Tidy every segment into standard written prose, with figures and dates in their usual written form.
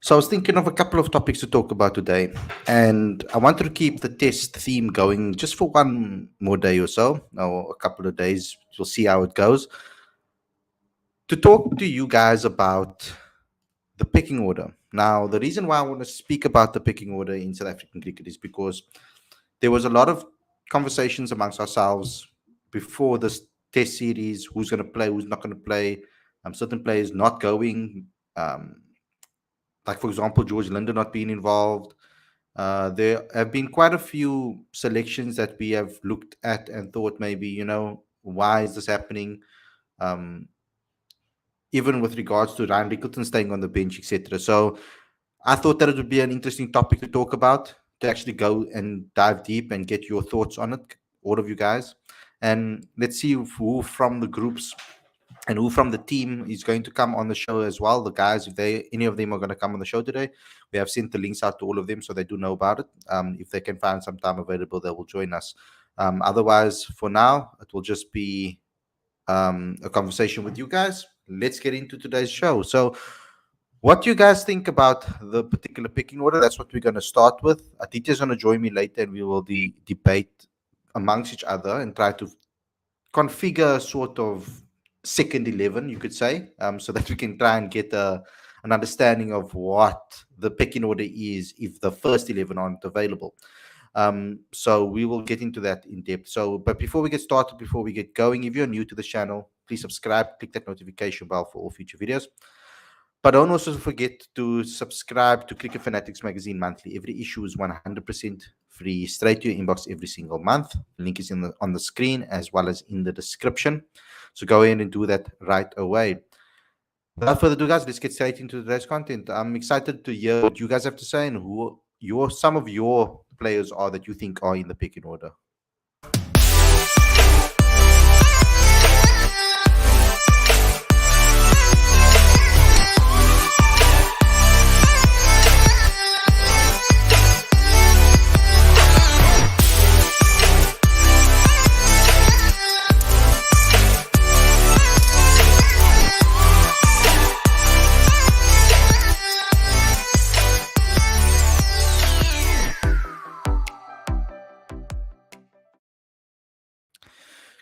So I was thinking of a couple of topics to talk about today, and I wanted to keep the test theme going just for one more day or so, or a couple of days. We'll see how it goes. To talk to you guys about the picking order. Now, the reason why I want to speak about the picking order in South African cricket is because there was a lot of conversations amongst ourselves before this test series: who's going to play, who's not going to play, certain players not going. Um, like for example, George Linder not being involved. There have been quite a few selections that we have looked at and thought maybe, why is this happening? Um, Even with regards to Ryan Rickleton staying on the bench, etc. So I thought that it would be an interesting topic to talk about, to actually go and dive deep and get your thoughts on it, all of you guys. And let's see who from the groups and who from the team is going to come on the show as well. The guys, if they any of them are going to come on the show today, we have sent the links out to all of them so they do know about it. If they can find some time available, they will join us. Otherwise, for now, it will just be a conversation with you guys. Let's get into today's show. So, what do you guys think about the particular picking order? That's what we're going to start with. Aditya's going to join me later, and we will debate amongst each other and try to configure sort of second 11, you could say, so that we can try and get an understanding of what the pecking order is if the first 11 aren't available. So we will get into that in depth. So, but before we get started, before we get going, if you're new to the channel, please subscribe, click that notification bell for all future videos. But don't also forget to subscribe to Cricket Fanatics Magazine monthly. Every issue is 100% free, straight to your inbox every single month. The link is on the screen as well as in the description. So go ahead and do that right away. Without further ado, guys, let's get straight into today's content. I'm excited to hear what you guys have to say and who some of your players are that you think are in the picking order.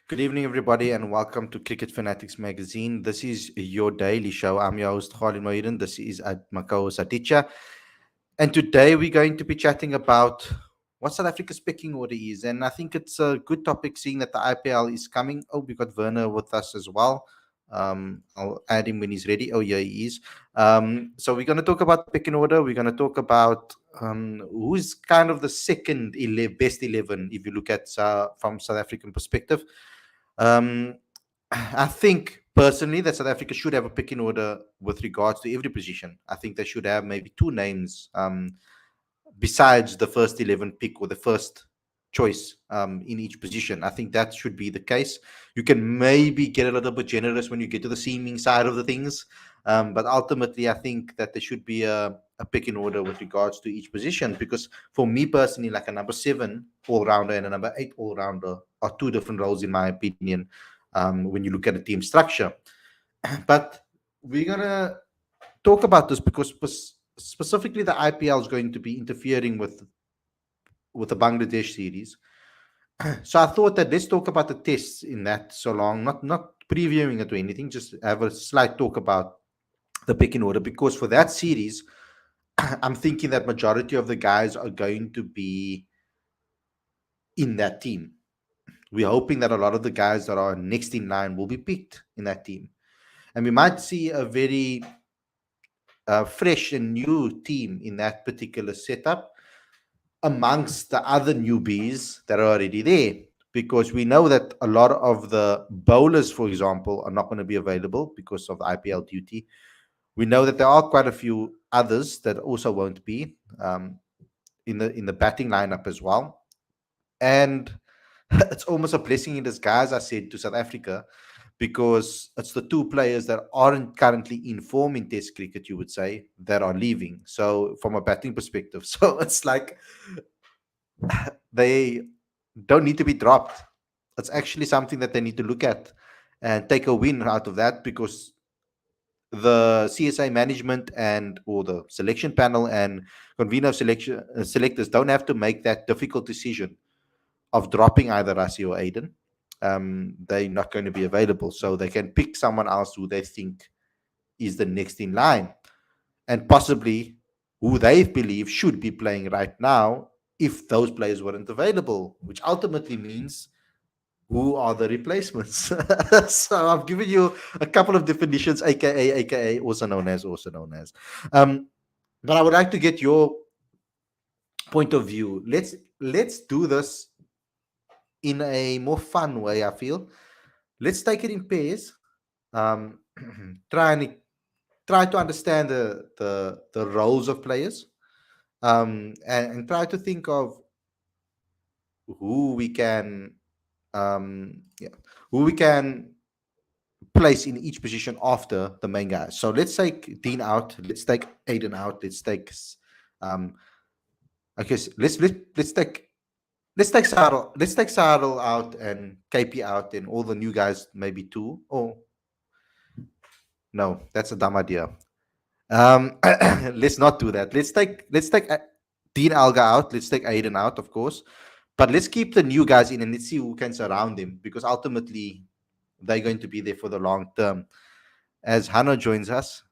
Good evening, everybody, and welcome to Cricket Fanatics Magazine. This is your daily show. I'm your host, Khalid. This is my co-host, Aditya. And today we're going to be chatting about what South Africa's pecking order is. And I think it's a good topic, seeing that the IPL is coming. Oh, we got Werner with us as well. I'll add him when he's ready. Oh, yeah, he is. So we're going to talk about the pecking order. We're going to talk about who's kind of the second best 11, if you look at from South African perspective. I think personally that South Africa should have a picking order with regards to every position. I think they should have maybe two names besides the first 11 pick or the first choice in each position. I think that should be the case. You can maybe get a little bit generous when you get to the seaming side of the things. But ultimately, I think that there should be a picking order with regards to each position, because for me personally, like a number 7 all-rounder and a number 8 all-rounder are two different roles in my opinion when you look at a team structure. But we're going to talk about this because specifically the IPL is going to be interfering with the Bangladesh series. So I thought that let's talk about the tests in that so long, not previewing it or anything, just have a slight talk about the picking order, because for that series, I'm thinking that majority of the guys are going to be in that team. We're hoping that a lot of the guys that are next in line will be picked in that team. And we might see a very fresh and new team in that particular setup amongst the other newbies that are already there. Because we know that a lot of the bowlers, for example, are not going to be available because of the IPL duty. We know that there are quite a few others that also won't be in the batting lineup as well. And it's almost a blessing in disguise, I said, to South Africa, because it's the two players that aren't currently in form in Test cricket, you would say, that are leaving. So from a batting perspective, so it's like they don't need to be dropped. It's actually something that they need to look at and take a win out of that, because the CSA management and or the selection panel and convener of selection selectors don't have to make that difficult decision of dropping either Rassi or Aiden. They're not going to be available, so they can pick someone else who they think is the next in line, and possibly who they believe should be playing right now if those players weren't available, which ultimately means who are the replacements. So I've given you a couple of definitions, aka, also known as, Um, but I would like to get your point of view. Let's do this in a more fun way. I feel let's take it in pairs. Um, try and try to understand the roles of players. And try to think of who we can yeah, who we can place in each position after the main guys. So let's take Dean out. Let's take Aiden out. Let's take um okay. Let's take Sarel. Let's take Sarel out and KP out and all the new guys maybe too. Oh no, that's a dumb idea. Let's not do that. Let's take Dean Alga out. Let's take Aiden out, of course. But let's keep the new guys in and let's see who can surround him because ultimately they're going to be there for the long term. As Hano joins us.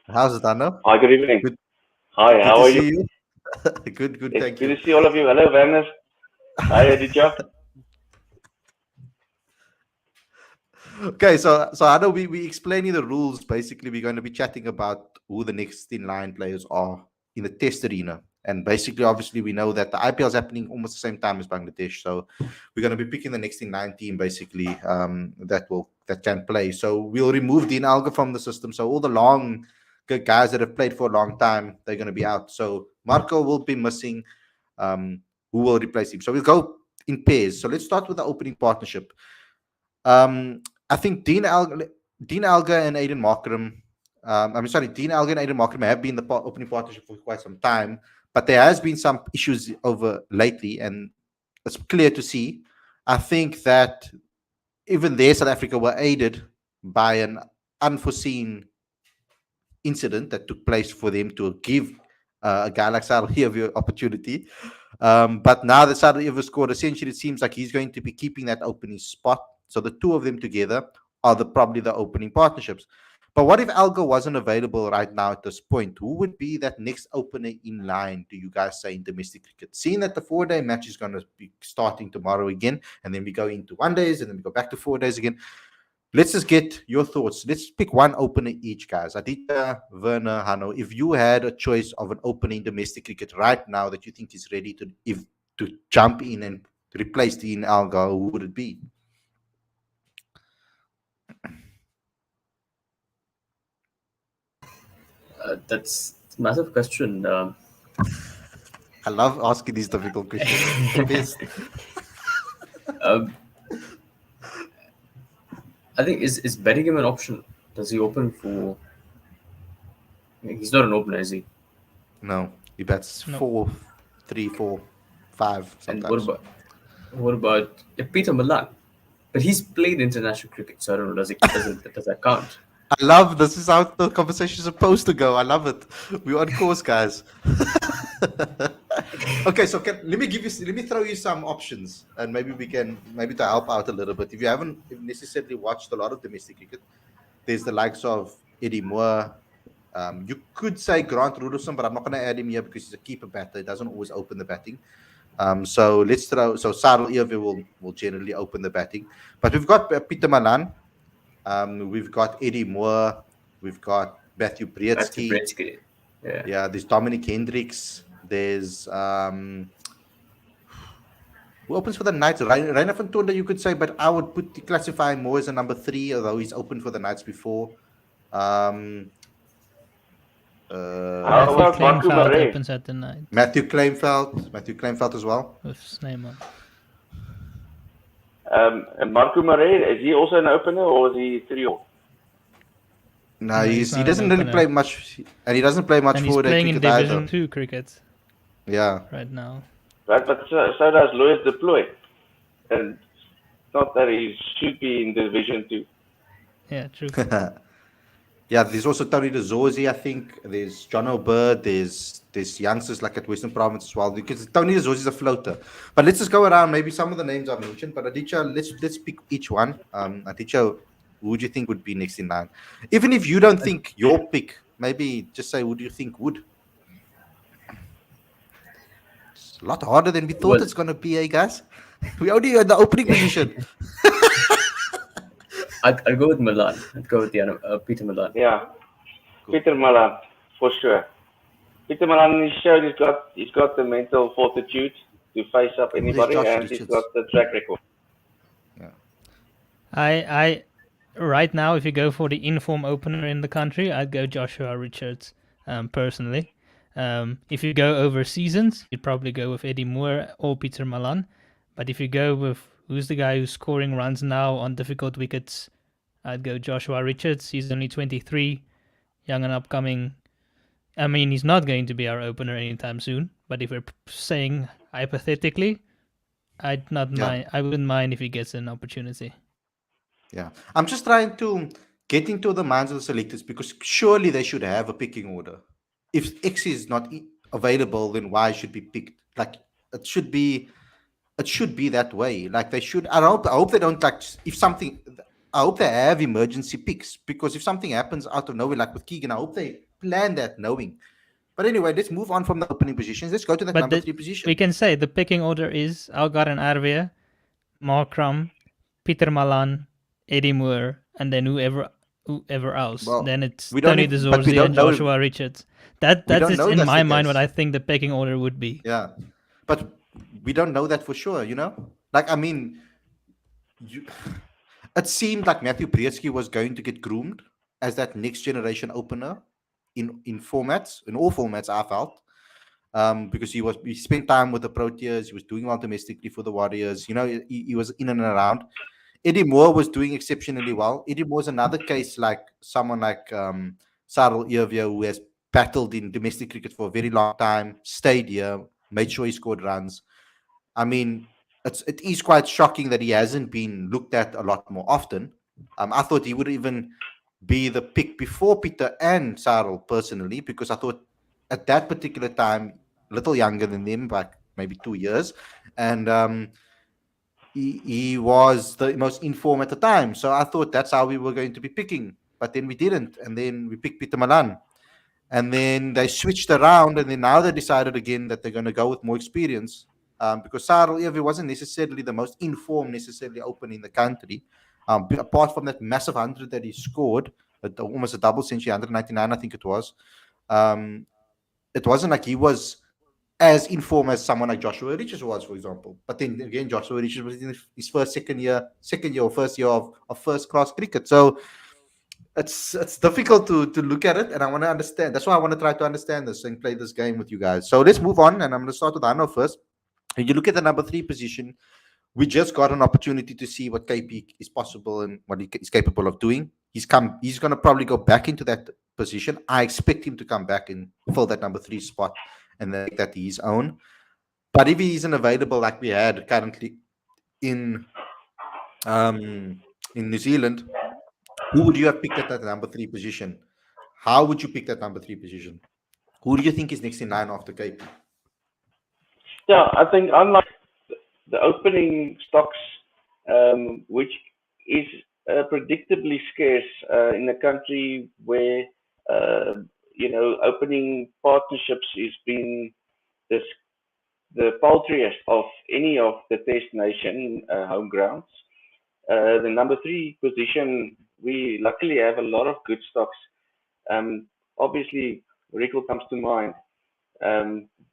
How's it, Hano? Hi, good evening. Good, Hi, good how to are you? see you. Good, It's thank good you. to see all of you. Hello, Werner. Hi, Aditya. Okay, so I know we explaining the rules. Basically, we're going to be chatting about who the next in line players are in the test arena. And basically, obviously, we know that the IPL is happening almost the same time as Bangladesh. So we're going to be picking the next in line team, basically, that can play. So we'll remove Dean Alga from the system. So all the long good guys that have played for a long time, they're going to be out. So Marco will be missing. Um, who will replace him? So we'll go in pairs. So let's start with the opening partnership. I think Dean Alga and Aiden Markram. I'm sorry, Dean Alga and Aiden Markram have been the opening partnership for quite some time, but there has been some issues over lately, and it's clear to see. I think that even there, South Africa were aided by an unforeseen incident that took place for them to give a guy like Sadal the opportunity. But now that Sadal scored, essentially it seems like he's going to be keeping that opening spot. So the two of them together are probably the opening partnerships. But what if Algo wasn't available right now at this point? Who would be that next opener in line, do you guys say, in domestic cricket? Seeing that the 4-day match is going to be starting tomorrow again, and then we go into 1 days, and then we go back to 4 days again. Let's just get your thoughts. Let's pick one opener each, guys. Aditya, Werner, Hano. If you had a choice of an opening domestic cricket right now that you think is ready to jump in and replace Dean Alga, who would it be? That's a massive question. I love asking these difficult questions. It's the best. I think is Bellingham an option? Does he open for? He's not an opener, is he? No, he bats No. 4, 3, 4, 5 And sometimes. what about Peter Malan? But he's played international cricket, so I don't know. Does that count? I love this. Is how the conversation is supposed to go. I love it. We're on course, guys. Okay, so let me throw you some options, and maybe to help out a little bit. If you haven't necessarily watched a lot of domestic cricket, there's the likes of Eddie Moore. You could say Grant Rudolphson, but I'm not going to add him here because he's a keeper batter. He doesn't always open the batting. So let's throw. So Sarel Ierwe will generally open the batting, but we've got Peter Malan. We've got Eddie Moore. We've got Matthew Brzezinski. Yeah, there's Dominic Hendricks. There's who opens for the Knights? Rainer van Tonder, you could say, but I would classify him more as a number 3, although he's opened for the Knights before. How about Marco Kleinveld Murray? opens at the night Matthew Kleinveld as well. with Snyman. And Marco Murray, is he also an opener or is he 3-0? No, No, he he's not doesn't an really opener. play much, and he doesn't play much And he's forward playing in cricket Division either. 2 cricket Yeah. right now. Right, but so does Louis Deploy. And it's not that he should be in Division 2. Yeah, true. Yeah, there's also Tony DeZorzi, I think. There's John O'Bird. There's youngsters like at Western Province as well. Because Tony DeZorzi is a floater. But let's just go around. Maybe some of the names I mentioned. But Aditya, let's pick each one. Aditya, who would you think would be next in line? Even if you don't think your pick, maybe just say who do you think would? It's a lot harder than we thought Well, it's gonna be, guys. We only in the opening position. I'd go with Milan. I'd go with the Peter Milan. Yeah, Cool. Peter Malan for sure. Peter Malan has showed he's got the mental fortitude to face up Oh, there's anybody, Josh and he's Richards. got the track record. Yeah. I right now, if you go for the inform opener in the country, I'd go Joshua Richards. Personally, if you go over seasons, you'd probably go with Eddie Moore or Peter Malan. But if you go with who's the guy who's scoring runs now on difficult wickets, I'd go Joshua Richards. He's only 23, young and upcoming. I mean, he's not going to be our opener anytime soon. But if we're saying hypothetically, I'd not mind. I wouldn't mind if he gets an opportunity. Yeah, I'm just trying to get into the minds of the selectors because surely they should have a picking order. If X is not available, then Y should be picked. Like it should be, it should be that way. Like they should. I hope they don't like if something. I hope they have emergency picks because if something happens out of nowhere, like with Keegan, I hope they plan that knowing. But anyway, let's move on from the opening positions. Let's go to that But number the- 3 position. We can say the picking order is Algar and Arvia, Markram, Peter Malan, Eddie Moore, and then whoever else. Well, then it's we don't Tony even- but we DeZorzi don't and know- Joshua Richards. That's don't just know in that's my the mind what case. I think the picking order would be. Yeah, but we don't know that for sure. Like I mean, you, it seemed like Matthew Brzezinski was going to get groomed as that next generation opener in formats, in all formats. I felt because he spent time with the Proteas, he was doing well domestically for the Warriors. He was in and around. Eddie Moore was doing exceptionally well. Eddie Moore is another case like someone like Cyril Irvia, who has battled in domestic cricket for a very long time, stayed here, made sure he scored runs. I mean, it is quite shocking that he hasn't been looked at a lot more often. I thought he would even be the pick before Peter and Cyril personally, because I thought at that particular time, a little younger than them, like maybe 2 years, and he was the most informed at the time. So I thought that's how we were going to be picking, but then we didn't, and then we picked Peter Malan. And then they switched around, and then now they decided again that they're going to go with more experience because Cyril Irvin wasn't necessarily the most informed, necessarily open in the country. Apart from that massive 100 that he scored, almost a double century, 199, I think it was. It wasn't like he was as informed as someone like Joshua Richards was, for example. But then again, Joshua Richards was in his second year or first year of first class cricket. So it's difficult to look at it, and I want to understand. That's why I want to try to understand this and play this game with you guys. So let's move on, and I'm going to start with Arno first. When you look at the number 3 position, we just got an opportunity to see what KP is possible and what he is capable of doing. He's going to probably go back into that position. I expect him to come back and fill that number 3 spot and then make that his own. But if he isn't available like we had currently in New Zealand, who would you have picked at that number 3 position? How would you pick that number 3 position? Who do you think is next in line after KP? Yeah, I think unlike the opening stocks, which is predictably scarce in a country where opening partnerships is being the paltriest of any of the Test Nation home grounds. The number 3 position, we luckily have a lot of good stocks. Obviously, Rickle comes to mind.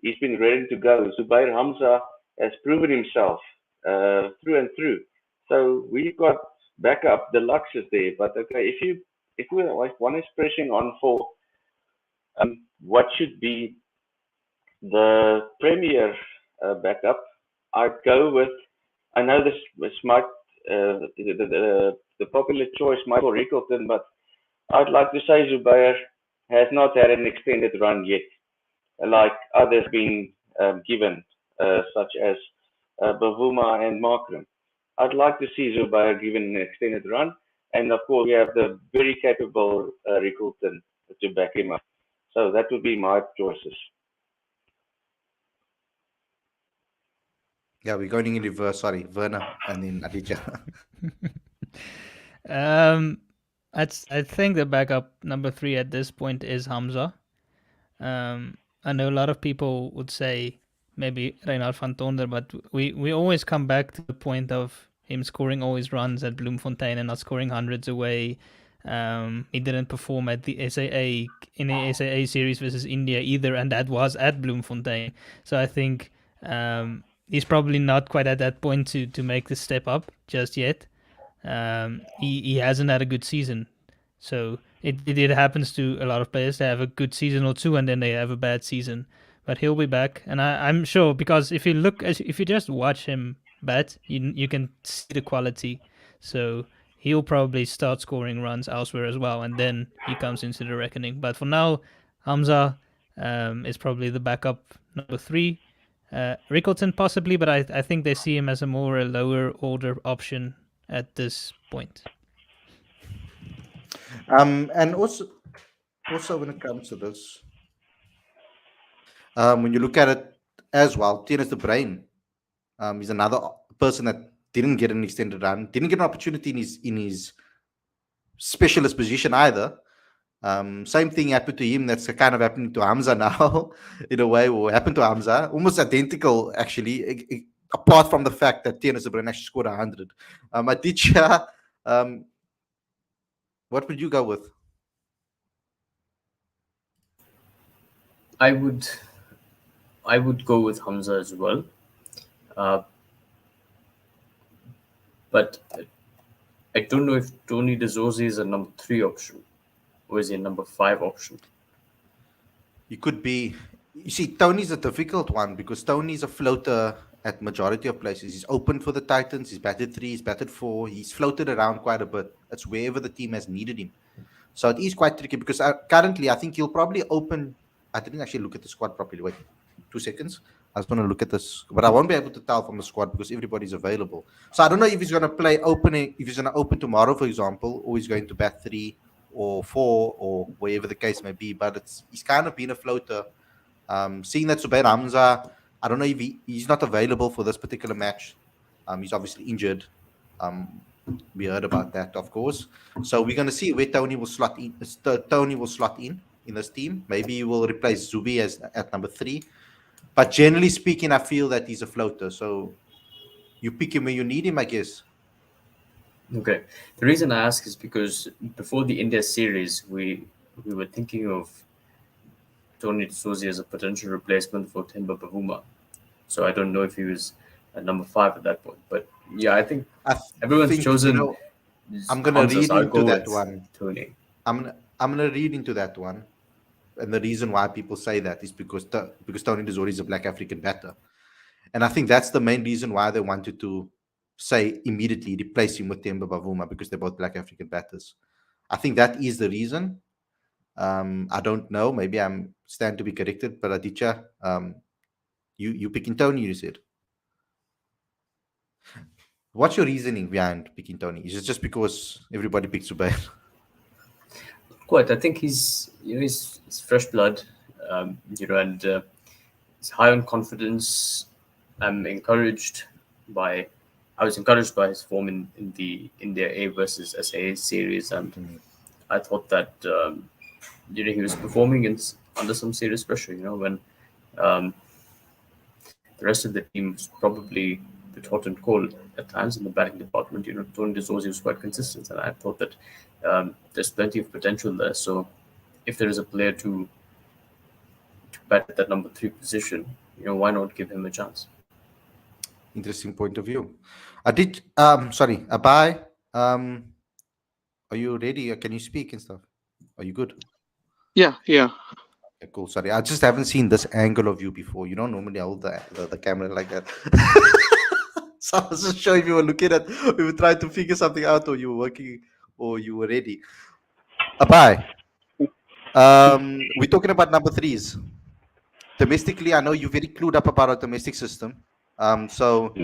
He's been ready to go. Zubair Hamza has proven himself through and through. So we've got backup deluxes there. But okay, if one is pressing on for what should be the premier backup, I'd go with. I know this might the popular choice, Michael Rickleton, but I'd like to say Zubair has not had an extended run yet, like others being given, such as Bavuma and Markram. I'd like to see Zubair given an extended run, And of course, we have the very capable Rickleton to back him up. So that would be my choices. Yeah, we're going in reverse. Sorry, Werner and then Aditya. I think the backup number 3 at this point is Hamza. I know a lot of people would say maybe Reinhard van Tonder, but we always come back to the point of him scoring always runs at Bloemfontein and not scoring hundreds away. He didn't perform at the SAA in the SAA series versus India either, and that was at Bloemfontein. So I think he's probably not quite at that point to make the step up just yet. He hasn't had a good season, so it happens to a lot of players. They have a good season or two, and then they have a bad season. But he'll be back, and I'm sure, because if you just watch him bat, you can see the quality. So he'll probably start scoring runs elsewhere as well, and then he comes into the reckoning. But for now, Hamza is probably the backup number 3. Rickleton possibly, but I think they see him as a lower order option at this point. And also when it comes to this, when you look at it as well, Tennis the Brain, he's another person that didn't get an extended run, didn't get an opportunity in his specialist position either. Same thing happened to him. That's kind of happening to Hamza now, in a way, or happened to Hamza. Almost identical, actually, apart from the fact that Tennis the Brain actually scored 100. Aditya, what would you go with? I would go with Hamza as well. But I don't know if Tony De Zorzi is a number 3 option or is he a number 5 option. He could be. You see, Tony's a difficult one because Tony's a floater at majority of places. He's opened for the Titans. He's batted 3. He's batted 4. He's floated around quite a bit. That's wherever the team has needed him. So it is quite tricky because currently I think he'll probably open. I didn't actually look at the squad properly. Wait, 2 seconds. I was going to look at this, but I won't be able to tell from the squad because everybody's available. So I don't know if he's going to play opening, if he's going to open tomorrow, for example, or he's going to bat 3 or 4 or wherever the case may be. But he's kind of been a floater. Seeing that Zubair Hamza, I don't know if he's not available for this particular match. He's obviously injured. We heard about that, of course. So we're going to see where Tony will slot in. Tony will slot in this team. Maybe he will replace Zubi at number 3. But generally speaking, I feel that he's a floater. So you pick him when you need him, I guess. Okay. The reason I ask is because before the India series, we were thinking of Tony De Zorzi as a potential replacement for Themba Bavuma. So I don't know if he was at number 5 at that point. But yeah, I think everyone's chosen. I'm going to read into that one. Tony. I'm going to read into that one. And the reason why people say that is because Tony De Zorzi is a Black African batter. And I think that's the main reason why they wanted to say immediately replace him with Themba Bavuma, because they're both Black African batters. I think that is the reason. I don't know. Maybe I'm stand to be corrected. But Aditya, you picking Tony, you said. What's your reasoning behind picking Tony? Is it just because everybody picked Zubair? Quite. I think he's fresh blood, and he's high on confidence. I was encouraged by his form in the India A versus SAA series, and I thought that he was performing under some serious pressure. When the rest of the team was probably a bit hot and cold at times in the batting department. Tony De Zorzi was quite consistent, and I thought that there's plenty of potential there. So if there is a player to bat at that number 3 position, why not give him a chance? Interesting point of view. Abai, are you ready? Can you speak and stuff? Are you good? Yeah. Okay, cool. Sorry, I just haven't seen this angle of you before. You don't normally hold the camera like that. So I was just sure if you were looking at, we were trying to figure something out, or you were working, or you were ready. Abai, we're talking about number 3s. Domestically, I know you're very clued up about our domestic system. So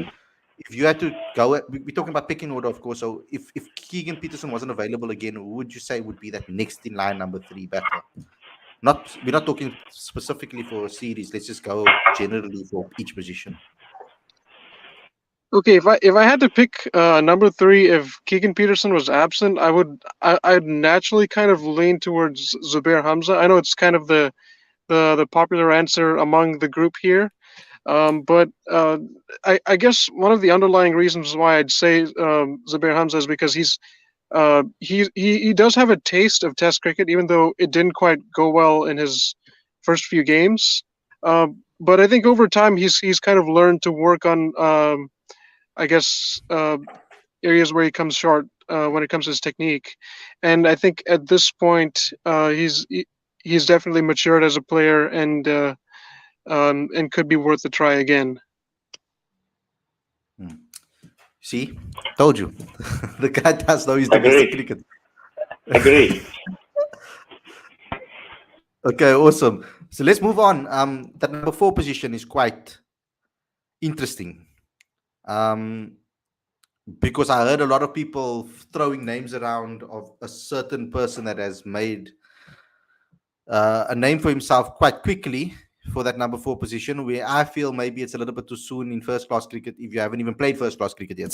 if you had to go, we're talking about picking order, of course. So if Keegan Peterson wasn't available again, who would you say would be that next in line number 3 batter? We're not talking specifically for a series. Let's just go generally for each position. Okay, if I had to pick number 3, if Keegan Peterson was absent, I'd naturally kind of lean towards Zubair Hamza. I know it's kind of the popular answer among the group here, but I guess one of the underlying reasons why I'd say Zubair Hamza is because he does have a taste of Test cricket, even though it didn't quite go well in his first few games. But I think over time he's kind of learned to work on I guess areas where he comes short when it comes to his technique, and I think at this point he's definitely matured as a player and could be worth a try again. See, told you, the guy does know his domestic cricket. Agree. Okay, awesome. So let's move on. That number 4 position is quite interesting. Because I heard a lot of people throwing names around of a certain person that has made a name for himself quite quickly for that number 4 position, where I feel maybe it's a little bit too soon in first class cricket if you haven't even played first class cricket yet.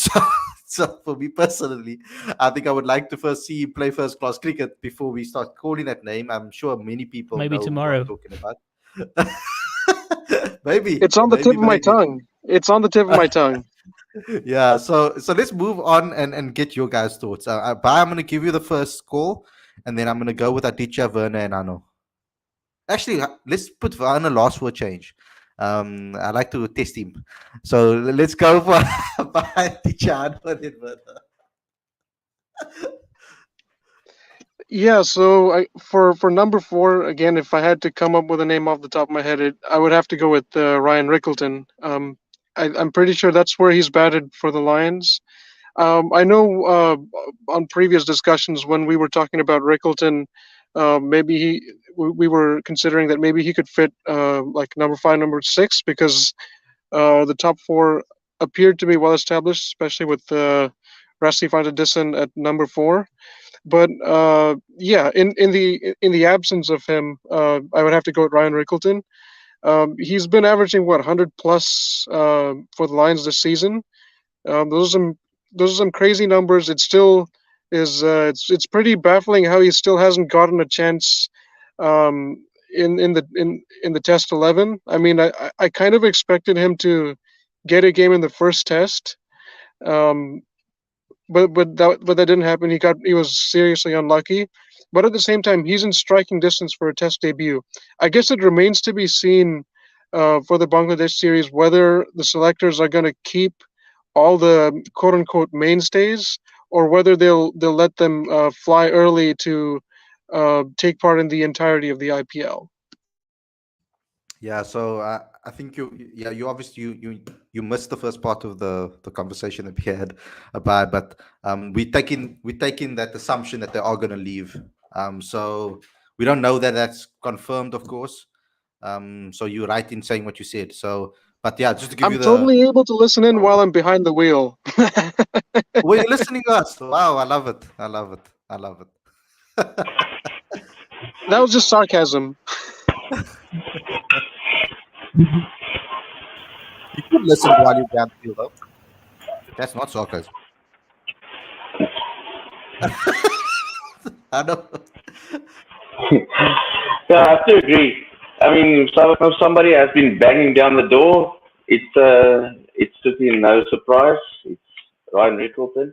So for me personally, I think I would like to first see you play first class cricket before we start calling that name. I'm sure many people Maybe know tomorrow. what I'm talking about. Maybe It's on the tip of my tongue. It's on the tip of my tongue. Yeah, so let's move on and get your guys' thoughts. I'm going to give you the first call, and then I'm going to go with Aditya, Werner, and Arno. Actually, let's put Werner last for a change. I like to test him. So let's go for Aditya, Arno, and then Werner. Yeah, so for number 4 again, if I had to come up with a name off the top of my head, I would have to go with Ryan Rickleton. I'm pretty sure that's where he's batted for the Lions. I know on previous discussions when we were talking about Rickleton, we were considering that maybe he could fit like number 5, number 6, because the top 4 appeared to be well established, especially with Rassi Fantadisson at number 4. But yeah, in the absence of him, I would have to go with Ryan Rickleton. He's been averaging 100 plus for the Lions this season. Those are some crazy numbers. It still is. It's pretty baffling how he still hasn't gotten a chance in the Test 11. I mean, I kind of expected him to get a game in the first Test. But that didn't happen. He was seriously unlucky. But at the same time, he's in striking distance for a Test debut. I guess it remains to be seen for the Bangladesh series whether the selectors are going to keep all the quote unquote mainstays, or whether they'll let them fly early to take part in the entirety of the IPL. Yeah, so I think you obviously you missed the first part of the conversation that we had about, but we taking that assumption that they are going to leave. So we don't know that that's confirmed, of course. So you're right in saying what you said. So, but yeah, just to give I'm you the totally able to listen in while I'm behind the wheel. Were you listening to us? Wow, I love it. I love it. I love it. That was just sarcasm. You could listen while you're down the field, though. That's not sarcasm. I know. Yeah, I have to agree. I mean, if somebody has been banging down the door, it's certainly no surprise. It's Ryan Rickleton.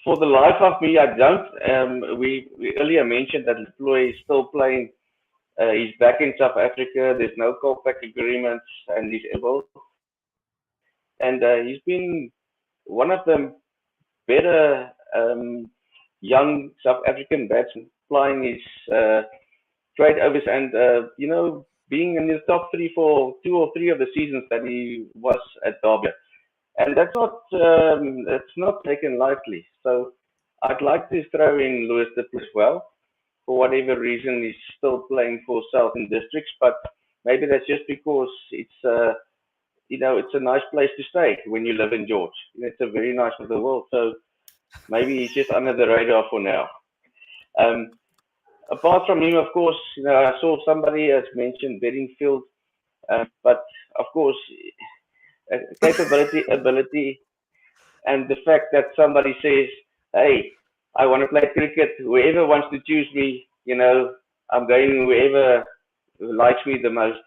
For the life of me, I don't. We earlier mentioned that Leploy is still playing. He's back in South Africa. There's no call-back agreements, and he's able. And he's been one of the better young South African batsmen, flying his trade overs, and being in the top 3 for 2 or 3 of the seasons that he was at Derby. And that's not taken lightly. So I'd like to throw in Louis de Plessis as well. For whatever reason, he's still playing for Southern Districts, but maybe that's just because it's it's a nice place to stay when you live in George. It's a very nice part of the world. So maybe he's just under the radar for now. Um, Apart from him, of course, I saw somebody has mentioned Bedingfield, but of course, capability, ability, and the fact that somebody says, "Hey, I want to play cricket. Whoever wants to choose me, I'm going whoever likes me the most."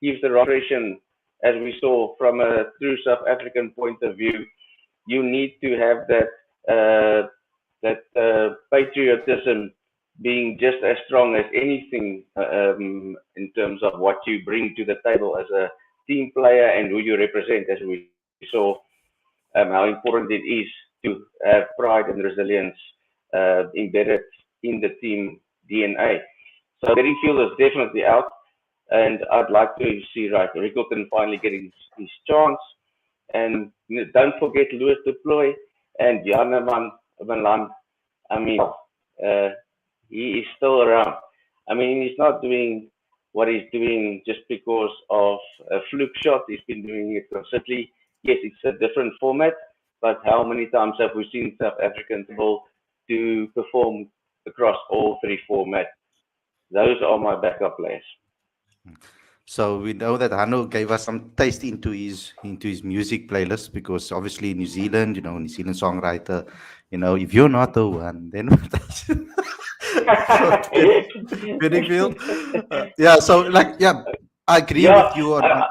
Gives the wrong impression, as we saw from a true South African point of view. You need to have that patriotism being just as strong as anything in terms of what you bring to the table as a team player and who you represent, as we saw how important it is to have pride and resilience embedded in the team DNA. So Bedingfield is definitely out, and I'd like to see Rickleton finally getting his chance. And don't forget Louis Deploy and Janeman Malan. I mean, he is still around. I mean, he's not doing what he's doing just because of a fluke shot. He's been doing it consistently. Yes, it's a different format, but how many times have we seen South Africans able to perform across all three formats? Those are my backup players. So we know that Hano gave us some taste into his music playlist, because obviously New Zealand, New Zealand songwriter, if you're not the one, then Bedingfield. Yeah. So I agree with you on.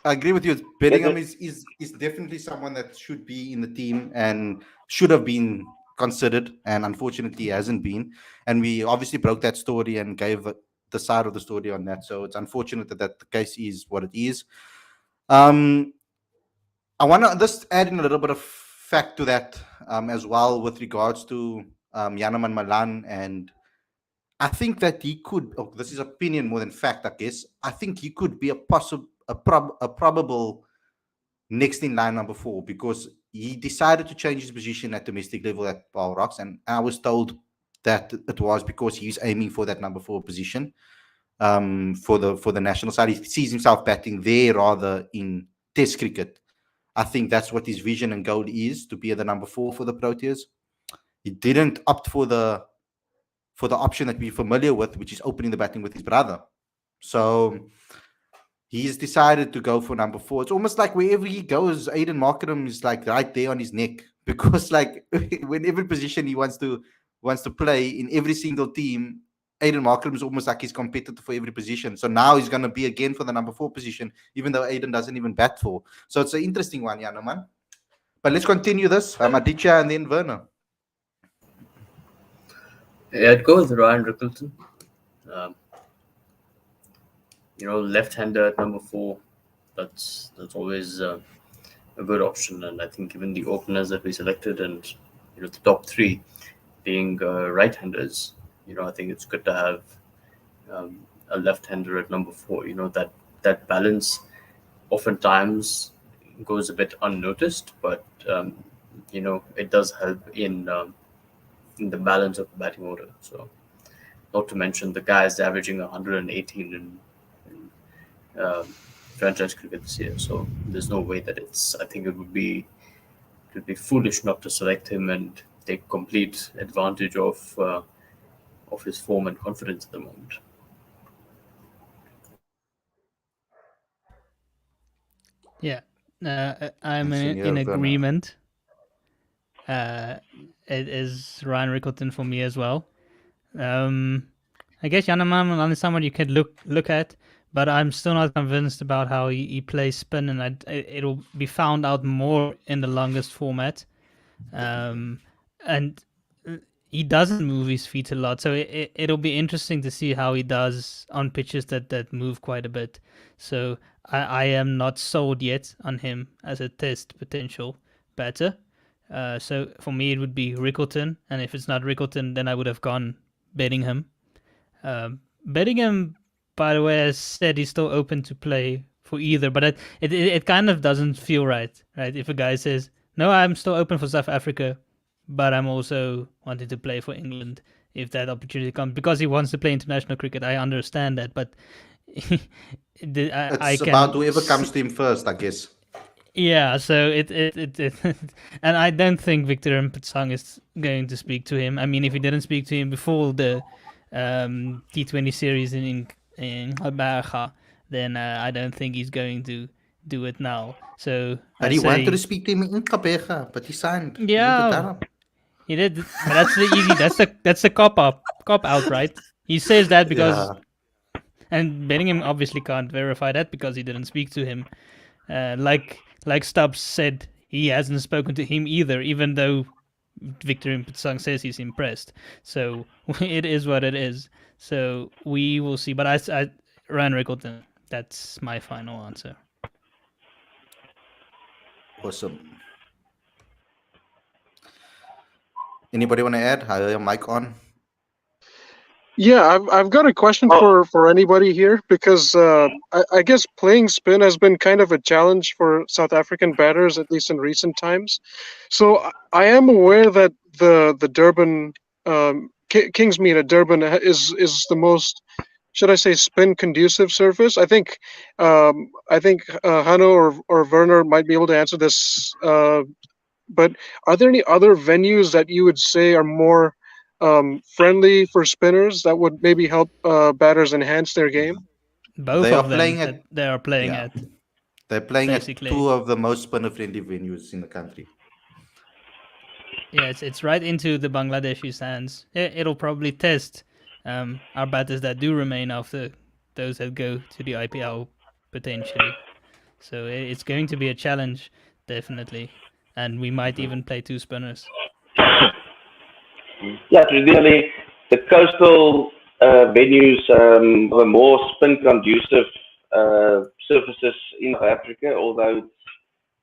I agree with you. Bellingham is definitely someone that should be in the team and should have been considered, and unfortunately hasn't been. And we obviously broke that story and gave the side of the story on that. So it's unfortunate that the case is what it is. I want to just add in a little bit of fact to that as well with regards to Janeman Malan, and I think that he could. Oh, this is opinion more than fact, I guess. I think he could be a probable next in line number 4, because he decided to change his position at domestic level at Paul Rocks, and I was told that it was because he's aiming for that number 4 position for the national side. He sees himself batting there rather in Test cricket. I think that's what his vision and goal is, to be the number 4 for the Proteas. He didn't opt for the option that we're familiar with, which is opening the batting with his brother. So he's decided to go for number 4. It's almost like wherever he goes, Aiden Markram is like right there on his neck, because like when every position he wants to play in every single team, Aiden Markram is almost like his competitor for every position. So now he's going to be again for the number 4 position, even though Aiden doesn't even bat for. So it's an interesting one, man. But let's continue this. Aditya and then Werner. Yeah, I'd go with Ryan Rickleton. Left-hander at number 4. That's always a good option, and I think even the openers that we selected, and the top 3 being right-handers, I think it's good to have a left-hander at number 4. That balance oftentimes goes a bit unnoticed, but it does help in the balance of the batting order. So, not to mention the guys averaging 118 in franchise cricket this year. So there's no way that I think it would be foolish not to select him and take complete advantage of his form and confidence at the moment. Yeah, I'm in agreement. It is Ryan Rickleton for me as well. I guess Janeman is someone you could look at, but I'm still not convinced about how he plays spin, and it'll be found out more in the longest format. And he doesn't move his feet a lot, so it'll be interesting to see how he does on pitches that move quite a bit. So I am not sold yet on him as a test potential batter. So for me, it would be Rickleton, and if it's not Rickleton, then I would have gone Bedingham. Bedingham, by the way, has said he's still open to play for either, but it kind of doesn't feel right? If a guy says, no, I'm still open for South Africa, but I'm also wanting to play for England if that opportunity comes, because he wants to play international cricket. I understand that, but I It's can about whoever comes to him first, I guess. Yeah, so it and I don't think Victor Mpetsang is going to speak to him. I mean, if he didn't speak to him before the T20 series in Habaga, then I don't think he's going to do it now. So But I he wanted to say, speak to him in Kabega, but he signed. yeah, he did, but that's the easy. That's the cop out, right? He says that because, Yeah. and Bellingham obviously can't verify that because he didn't speak to him. Like Stubbs said, he hasn't spoken to him either, even though Victor Mpetsang says he's impressed. So it is what it is. So we will see. But Ryan Rickleton, that's my final answer. Awesome. Anybody want to add? I have your mic on. Yeah, I've got a question for anybody here because I guess playing spin has been kind of a challenge for South African batters, at least in recent times. So I am aware that the Durban Kingsmead at Durban is the most, should I say, spin conducive surface. I think Hanno or Werner might be able to answer this. But are there any other venues that you would say are more friendly for spinners that would maybe help batters enhance their game? Both They are of them playing that at they are playing yeah. at, They're playing at basically. two of the most spinner-friendly venues in the country. Yeah, it's right into the Bangladeshi hands. It'll probably test our batters that do remain after those that go to the IPL potentially. So it's going to be a challenge, definitely. And we might even play two spinners. Yeah, traditionally, the coastal venues were more spin conducive surfaces in South Africa, although it's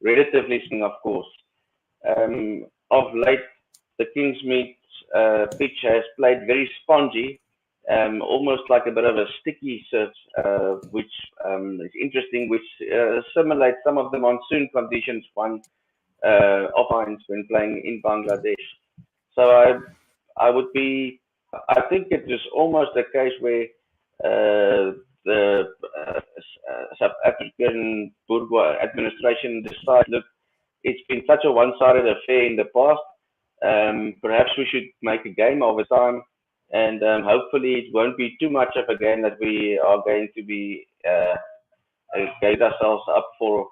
relatively speaking, of course. Of late, the Kingsmead pitch has played very spongy, almost like a bit of a sticky surface, which is interesting, which simulates some of the monsoon conditions one finds when playing in Bangladesh. So I would be, I think it is almost a case where the South African bourgeois administration decides, look, it's been such a one-sided affair in the past. Perhaps we should make a game over time, and hopefully it won't be too much of a game that we are going to be gave ourselves up for,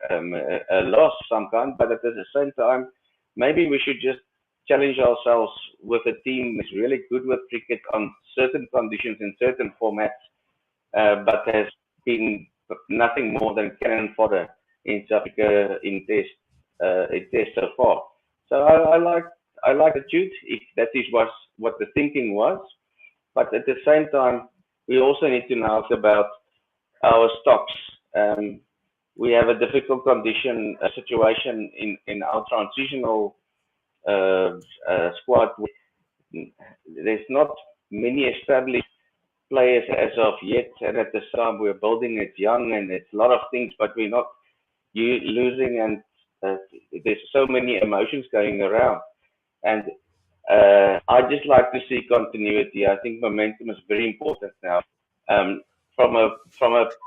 a loss of some kind. But at the same time, maybe we should just challenge ourselves with a team that's really good with cricket on certain conditions in certain formats, but has been nothing more than cannon fodder in South Africa in test so far. So I like the truth if that is what the thinking was. But at the same time, we also need to know about our stocks. We have a difficult condition situation in our transitional squad. There's not many established players as of yet, and at the same time we're building it young, and it's a lot of things, but we're not losing, and there's so many emotions going around, and I just like to see continuity. I think momentum is very important now. Um, from a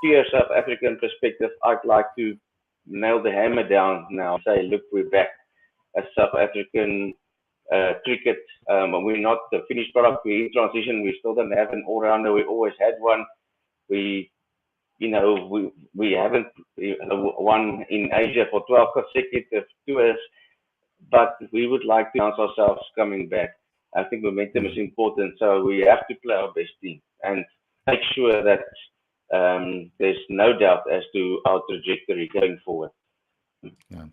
pure South African perspective, I'd like to nail the hammer down now. Say, look, we're back as South African cricket. We're not the finished product. We're in transition. We still don't have an all-rounder. We always had one. We, we haven't won in Asia for 12 consecutive tours, but we would like to announce ourselves coming back. I think momentum is important, so we have to play our best team and make sure that there's no doubt as to our trajectory going forward. Yeah.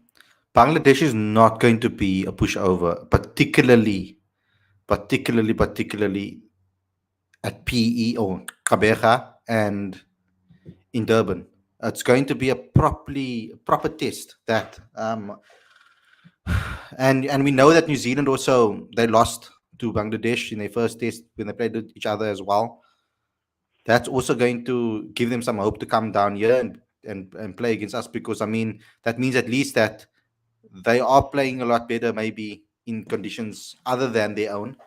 Bangladesh is not going to be a pushover, particularly at PE or Kabeja and in Durban. It's going to be a proper test that and we know that New Zealand also they lost to Bangladesh in their first test when they played each other as well. That's also going to give them some hope to come down here and play against us, because I mean that means at least that they are playing a lot better maybe in conditions other than their own.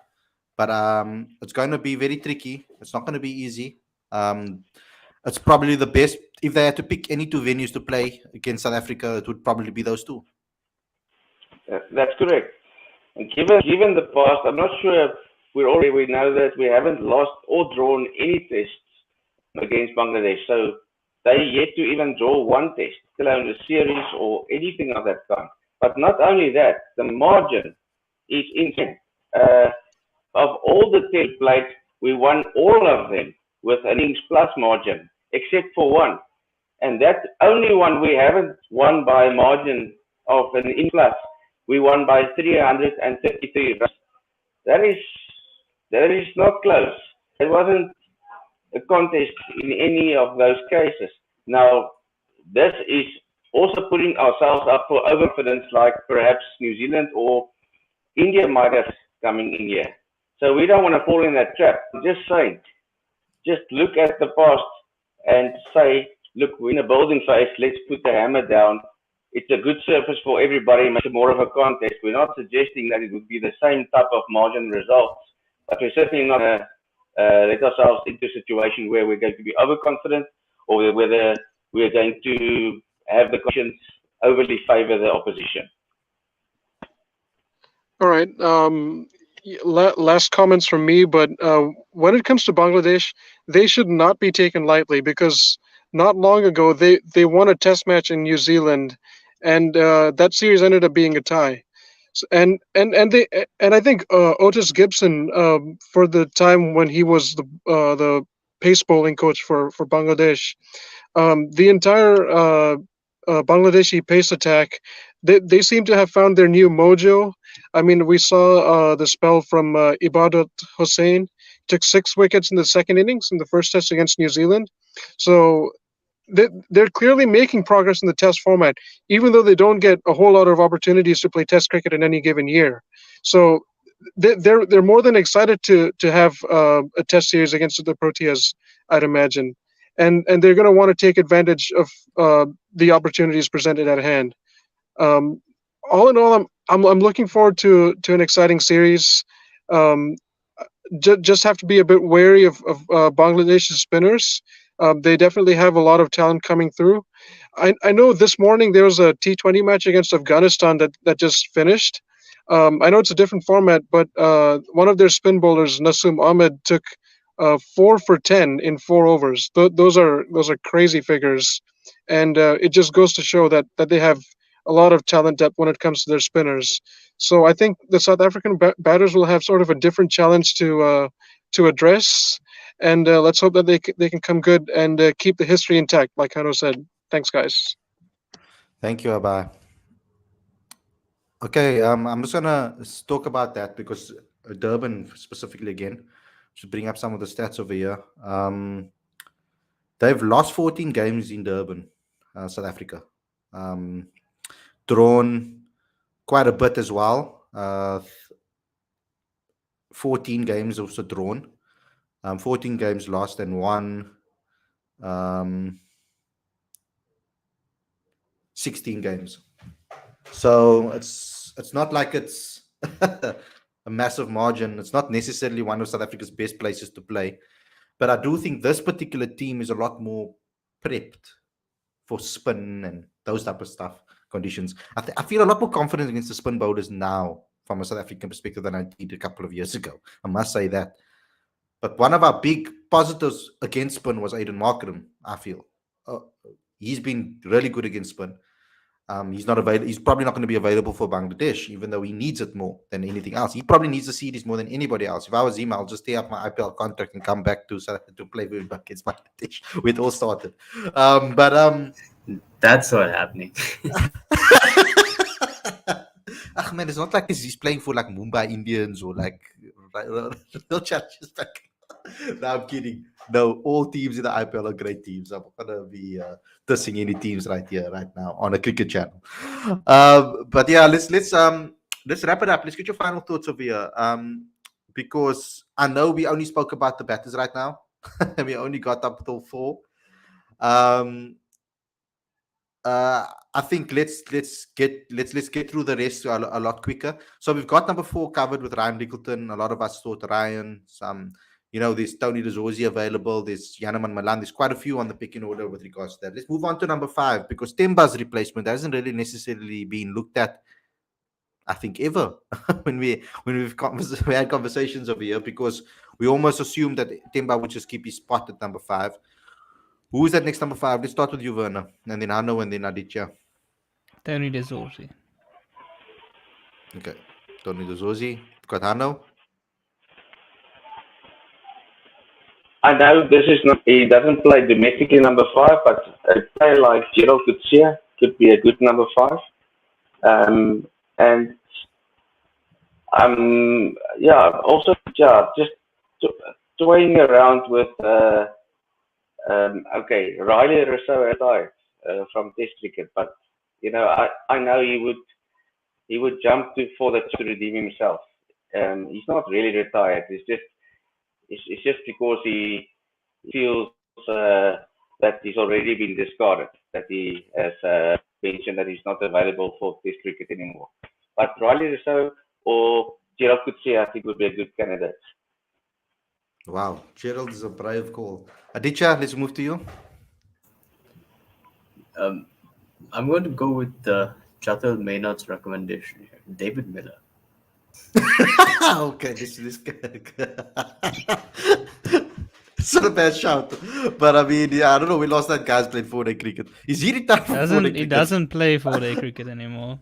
But it's going to be very tricky. It's not going to be easy. It's probably the best. If they had to pick any two venues to play against South Africa, it would probably be those two. That's correct. And given the past, I'm not sure we know that we haven't lost or drawn any tests against Bangladesh. So they yet to even draw one test, let alone a series or anything of that kind. But not only that, the margin is insane. Of all the tests played, we won all of them with an innings plus margin, except for one. And that only one we haven't won by a margin of an in plus. We won by 333 runs. That is not close. It wasn't a contest in any of those cases. Now, this is also putting ourselves up for overconfidence, like perhaps New Zealand or India might have coming in here. So we don't want to fall in that trap. I'm just saying, just look at the past and say, look, we're in a building phase, let's put the hammer down. It's a good surface for everybody, make it more of a contest. We're not suggesting that it would be the same type of margin results, but we're certainly not going to let ourselves into a situation where we're going to be overconfident or whether we're going to have the conditions overly favor the opposition. All right. Last comments from me, but when it comes to Bangladesh, they should not be taken lightly because not long ago they won a test match in New Zealand, and that series ended up being a tie. And I think Otis Gibson, for the time when he was the pace bowling coach for Bangladesh, the entire Bangladeshi pace attack, they seem to have found their new mojo. I mean, we saw the spell from Ibadat Hossain, took 6 wickets in the second innings in the first test against New Zealand. So they're clearly making progress in the test format, even though they don't get a whole lot of opportunities to play test cricket in any given year. So they're more than excited to have a test series against the Proteas, I'd imagine, and they're going to want to take advantage of the opportunities presented at hand. All in all, I'm looking forward to an exciting series. Just have to be a bit wary of Bangladesh's spinners. They definitely have a lot of talent coming through. I know this morning there was a T20 match against Afghanistan that just finished. I know it's a different format, but one of their spin bowlers, Nasum Ahmed, took 4 for 10 in 4 overs. Those are crazy figures, and it just goes to show that they have a lot of talent depth when it comes to their spinners. So I think the South African batters will have sort of a different challenge to address, and let's hope that they can come good and keep the history intact, like Hano said. Thanks, guys. Thank you, Abba. Okay, I'm just gonna talk about that because Durban specifically again should bring up some of the stats over here. They've lost 14 games in Durban, South Africa. Drawn quite a bit as well. 14 games also drawn. 14 games lost and won 16 games. So it's not like it's a massive margin. It's not necessarily one of South Africa's best places to play. But I do think this particular team is a lot more prepped for spin and those type of stuff, conditions. I feel a lot more confident against the spin bowlers now from a South African perspective than I did a couple of years ago. I must say that. But one of our big positives against spin was Aiden Markram, I feel. He's been really good against spin. He's not available. He's probably not going to be available for Bangladesh, even though he needs it more than anything else. He probably needs the series more than anybody else. If I was him, I'll just stay up my IPL contract and come back to play against Bangladesh. It all started. That's not happening. Man, it's not like he's playing for like Mumbai Indians or like real challenges. No, I'm kidding. No, all teams in the IPL are great teams. I'm not gonna be dissing any teams right now on a cricket channel. But yeah, let's wrap it up. Let's get your final thoughts over here. Because I know we only spoke about the batters right now. We only got up till 4. I think let's get through the rest a lot quicker. So we've got number 4 covered with Ryan Rickleton. A lot of us thought Ryan, some there's Tony Dezorzi available. There's Yaneman Malan. There's quite a few on the picking order with regards to that. Let's move on to number 5 because Temba's replacement hasn't really necessarily been looked at, I think, ever when we had conversations over here, because we almost assumed that Temba would just keep his spot at number 5. Who is that next number 5? Let's start with you, Werner, and then Hanno, and then Aditya. Tony Dezorzi. Okay, Tony Dezorzi. Got Hanno. I know this is not, he doesn't play domestically number 5, but a player like Gerald Kutsia could be a good number 5. And also just toying around with Riley Rousseau retired from Test cricket, but I know he would jump for that to redeem himself. He's not really retired. It's just because he feels that he's already been discarded, that he has mentioned that he's not available for Test cricket anymore. But Riley Rousseau or Gerald Kutsia, I think, would be a good candidate. Wow, Gerald is a brave call. Aditya, let's move to you. I'm going to go with Chathal Maynard's recommendation here, David Miller. Okay, this it's not a bad shout, but I mean, I don't know. We lost that guy's played 4-day cricket. Is he retired from 4-day cricket? He doesn't play 4-day cricket anymore.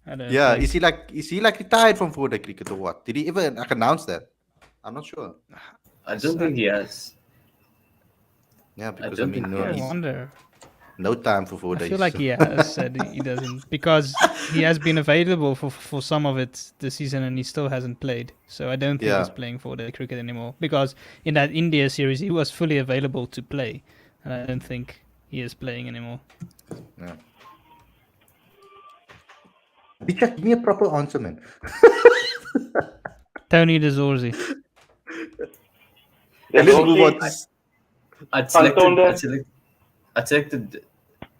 I don't Yeah, think. is he retired from 4-day cricket or what? Did he ever announce that? I'm not sure. I don't think he has. Yeah, because don't think I he has. wonder. no time for 4 I days. feel like he has said he doesn't, because he has been available for some of it this season and he still hasn't played. So I don't think he's playing 4-day cricket anymore, because in that India series he was fully available to play, and I don't think he is playing anymore. Yeah. Aditya, give me a proper answer, man. Tony Dezorzi. Let's move on to I'd selected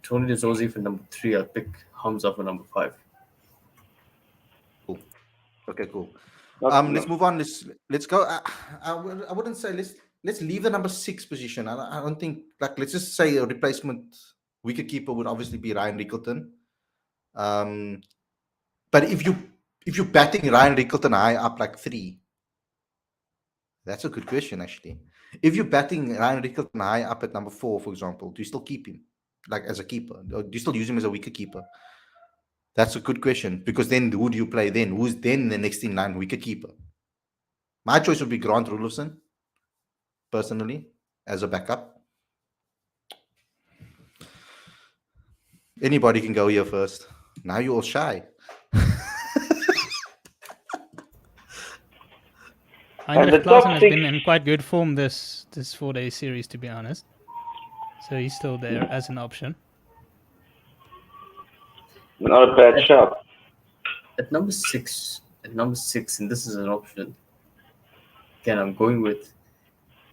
Tony Dezorzi for number 3. I'll pick Hamza for number 5. Cool. Okay, cool. Let's move on. Let's go. I wouldn't say let's leave the number 6 position. I don't think, let's just say a replacement wicketkeeper would obviously be Ryan Rickleton. But if you're batting Ryan Rickleton high up 3, that's a good question actually. If you're batting Ryan Rickleton high up at number 4, for example, do you still keep him as a keeper, or do you still use him as a wicket keeper? That's a good question, because then who do you play then? Who's then the next in line wicket keeper? My choice would be Grant Rudolphson, personally, as a backup. Anybody can go here first. Now you're all shy. Heinrich Klaasen has been in quite good form this 4-day series, to be honest. So he's still there as an option. Not a bad shot. At number 6, and this is an option. Again, I'm going with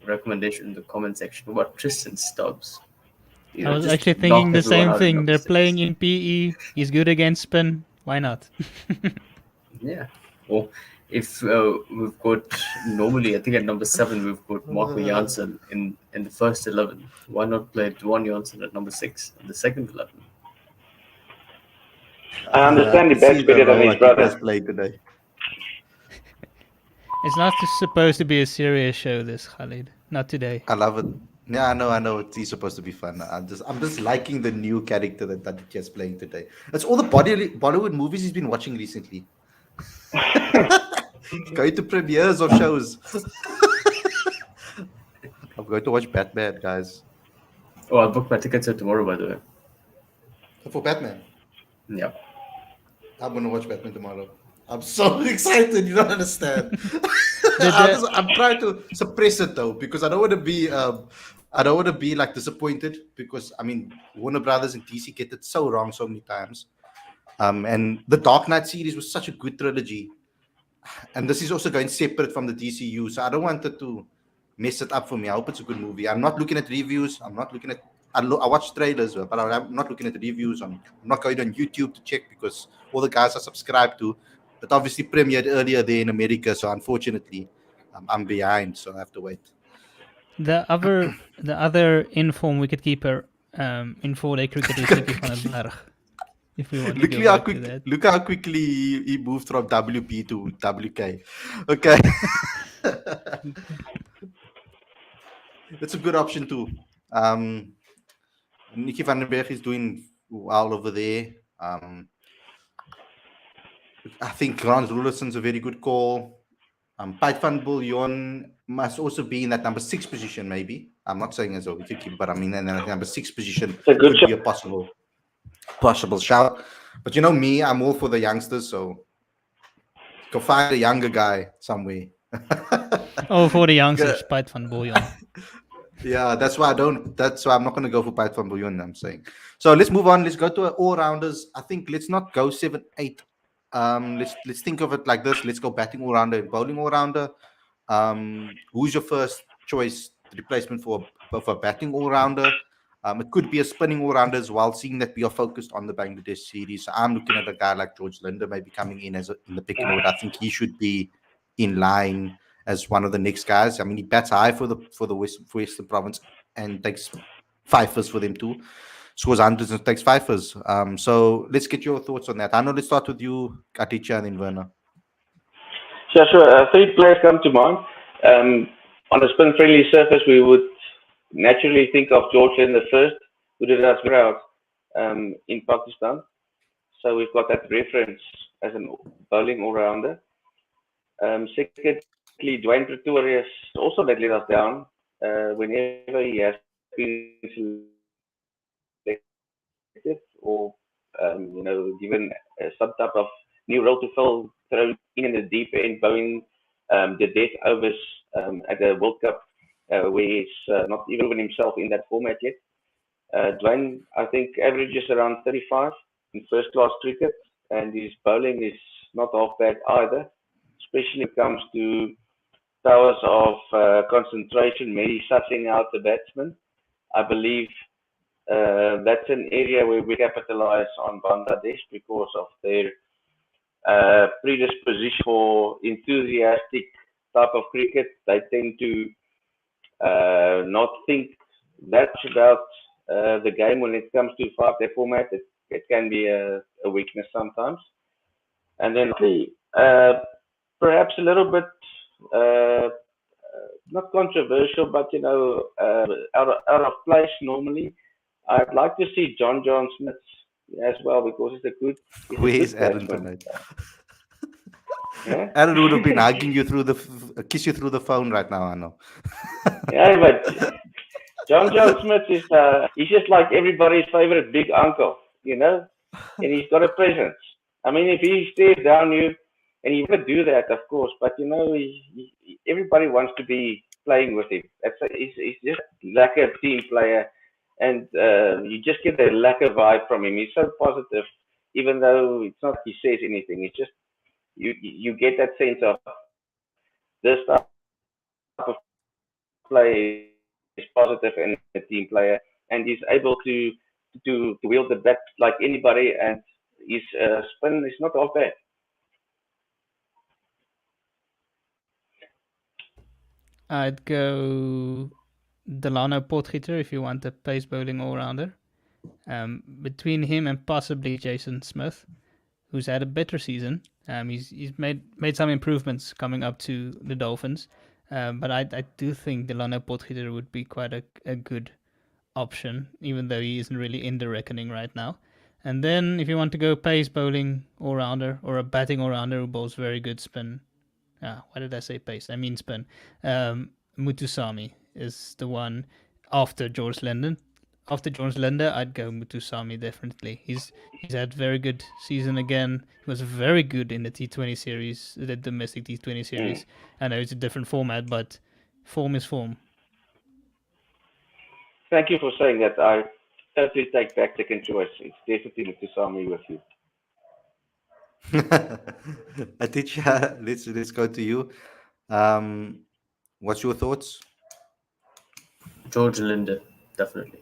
recommendation in the comment section. What Tristan Stubbs? I was actually thinking the same thing. They're playing in PE. He's good against spin. Why not? Yeah. Well, if we've got normally, I think at number 7 we've got Marco Janssen in the first 11. Why not play Dwan Janssen at number 6 in the second 11? I understand the best spirit of his brother. Played today. It's not supposed to be a serious show, this, Khalid. Not today. I love it. Yeah, I know. It's supposed to be fun. I'm just liking the new character that Aditya's playing today. It's all the Bollywood movies he's been watching recently. Going to premieres of shows. I'm going to watch Batman, guys. Oh, I'll book my tickets for tomorrow, by the way. For Batman? Yeah. I'm going to watch Batman tomorrow. I'm so excited. You don't understand. I'm trying to suppress it though, because I don't want to be disappointed, because I mean Warner Brothers and DC get it so wrong so many times. And the Dark Knight series was such a good trilogy, and this is also going separate from the DCU, so I don't want it to mess it up for me. I hope it's a good movie. I'm not looking at reviews. I watch trailers, but I'm not looking at the reviews. I'm not going on YouTube to check, because all the guys are subscribed to. But obviously premiered earlier there in America, so unfortunately I'm behind, so I have to wait. The other inform wicketkeeper in 4-day cricket is Nicky van der Berg. If we want to go back to that. Look how quickly he moved from WP to WK. Okay. That's a good option too. Nicky van der Berg is doing well over there. I think Grant Rulison's a very good call. Piet van Bouillon must also be in that number 6 position, maybe. I'm not saying as a wicketkeeper, but I mean in that number 6 position It's a good could be a possible shout. But you know me, I'm all for the youngsters, so go find a younger guy somewhere. Oh, for the youngsters, Piet van Bouillon. Yeah, that's why I'm not going to go for Piet van Bouillon, I'm saying. So let's move on. Let's go to all-rounders. I think let's not go 7, 8. Let's think of it like this. Let's go batting all-rounder and bowling all-rounder. Who's your first choice replacement for a batting all-rounder? It could be a spinning all-rounder as well, seeing that we are focused on the Bangladesh series. So I'm looking at a guy like George Linder maybe coming in in the pecking order. I think he should be in line as one of the next guys. I mean, he bats high for the Western Province and takes fifers for them too. Scores hundreds and takes fifers. So let's get your thoughts on that. I know. Let's start with you, Katicha, and then Werner. Sure. 3 players come to mind. On a spin-friendly surface, we would naturally think of George Linder first, who did us proud in Pakistan. So we've got that reference as a bowling all-rounder. Secondly, Dwayne Pretorius also let us down whenever he has been selected or given some type of new role to fill, thrown in the deep end, bowling the death overs at the World Cup, where he's not even proven himself in that format yet. Dwayne, I think, averages around 35 in first-class cricket, and his bowling is not half bad either, especially when it comes to powers of concentration, maybe sussing out the batsman. I believe that's an area where we capitalize on Bangladesh because of their predisposition for enthusiastic type of cricket. They tend to not think that much about the game when it comes to 5-day format. It can be a weakness sometimes. And then perhaps a little bit not controversial, but out of place normally. I'd like to see John Smith as well because he's a good. Where's Aaron tonight? Yeah? Aaron would have been hugging you through kiss you through the phone right now. I know. Yeah, but John Smith is he's just like everybody's favorite big uncle, and he's got a presence. I mean, if he stares down you, and he would do that, of course, but everybody wants to be playing with him. He's just like a team player, and you just get a lacquer vibe from him. He's so positive, even though it's not he says anything. It's just you get that sense of this type of play is positive and a team player, and he's able to wield the bat like anybody, and his spin is not all bad. I'd go Delano Potgieter if you want a pace bowling all-rounder. Between him and possibly Jason Smith, who's had a better season. He's made some improvements coming up to the Dolphins. But I do think Delano Potgieter would be quite a good option, even though he isn't really in the reckoning right now. And then if you want to go pace bowling all-rounder or a batting all-rounder who bowls very good spin. Why did I say pace? I mean spin. Muthusamy is the one after George Linder. After George Linder, I'd go Muthusamy definitely. He's had very good season again. He was very good in the T20 series, the domestic T20 series. I know it's a different format, but form is form. Thank you for saying that. I totally take back second choice. It's definitely Muthusamy with you. Aditya, let's go to you. What's your thoughts? George Linder, definitely.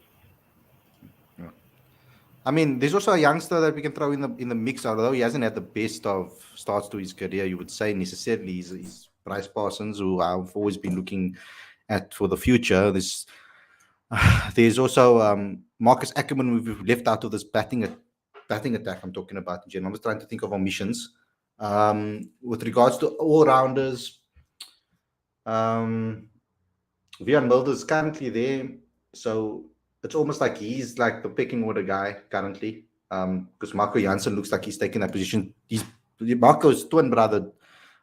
I mean, there's also a youngster that we can throw in the mix, although he hasn't had the best of starts to his career, you would say necessarily. He's Bryce Parsons, who I've always been looking at for the future. There's also Marcus Ackerman we've left out of this batting attack I'm talking about in general. I'm just trying to think of omissions. With regards to all-rounders, Vian Mulder is currently there, so it's almost like he's like the pecking order guy currently, because Marco Janssen looks like he's taking that position. Marco's twin brother,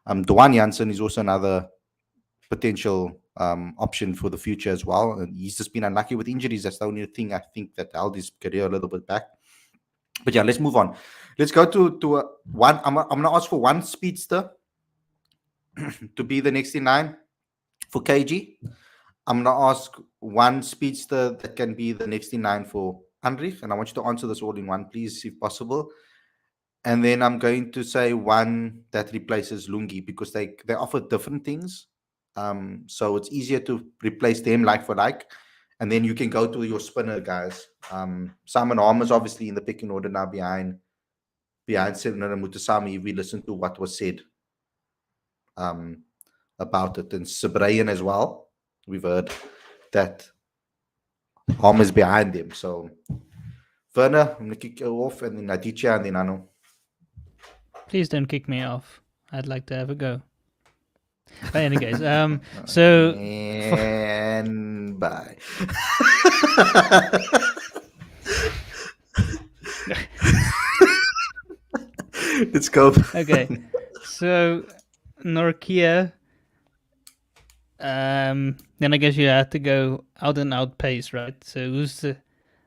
Dwan Janssen, is also another potential option for the future as well. And he's just been unlucky with injuries. That's the only thing I think that held his career a little bit back. But yeah, let's move on. Let's go to one. I'm going to ask for one speedster to be the next in line for KG. I'm going to ask one speedster that can be the next in line for Andrich. And I want you to answer this all in one, please, if possible. And then I'm going to say one that replaces Lungi, because they offer different things. So it's easier to replace them like for like. And then you can go to your spinner guys. Simon Harmer's obviously in the picking order now behind Sirner Mutasami, if we listen to what was said about it. And Sabrayan as well. We've heard that Harmer's behind him. So Werner, I'm going to kick you off, and then Aditya, and then Anu. Please don't kick me off. I'd like to have a go. But anyways, so and bye. Let's go. Okay, so Norkia. Then I guess you have to go out and out pace, right? So who's the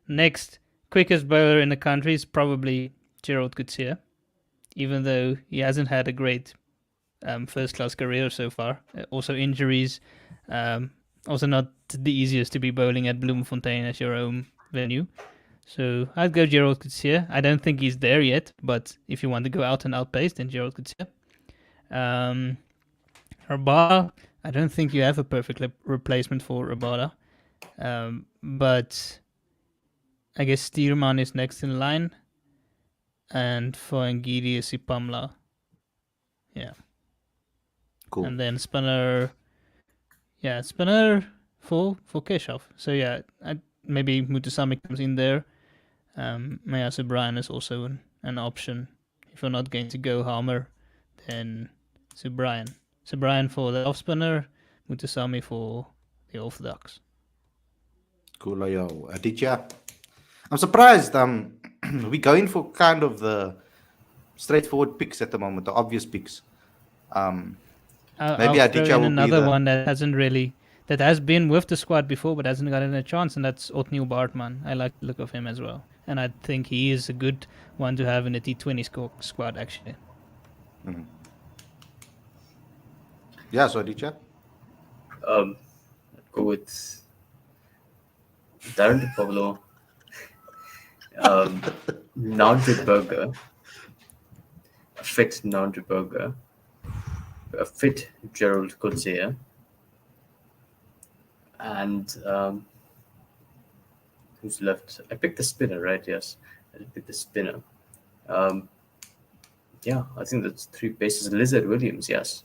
next quickest bowler in the country? Is probably Gerald Coetzee, even though he hasn't had a great first class career so far. Also injuries. Also not the easiest to be bowling at Bloemfontein as your home venue. So I'd go Gerald Coetzee. I don't think he's there yet, but if you want to go out and out pace, then Gerald Coetzee. Rabada, I don't think you have a perfect replacement for Rabada. But I guess Stierman is next in line. And for Ngidi is Ipamla. Yeah. Cool. And then spinner for Keshav. So yeah, maybe Mutasami comes in there. Maya Subrian is also an option. If you're not going to go Harmer, then Subrian for the off spinner, Mutasami for the orthodox. Cool, yo. Aditya, I'm surprised. We're going for kind of the straightforward picks at the moment, the obvious picks. Maybe I'll Aditya throw in will another be one that has been with the squad before but hasn't gotten a chance, and that's Otniel Bartman. I like the look of him as well, and I think he is a good one to have in the T20 squad actually. Mm-hmm. Yeah, so Aditya? I'd go with Darren De Pablo, Nandri Burger, a fit Nandri Burger, a fit Gerald Coetzee, and who's left? I picked the spinner, right? Yes, I picked the spinner. Yeah, I think that's three bases. Lizard Williams, yes.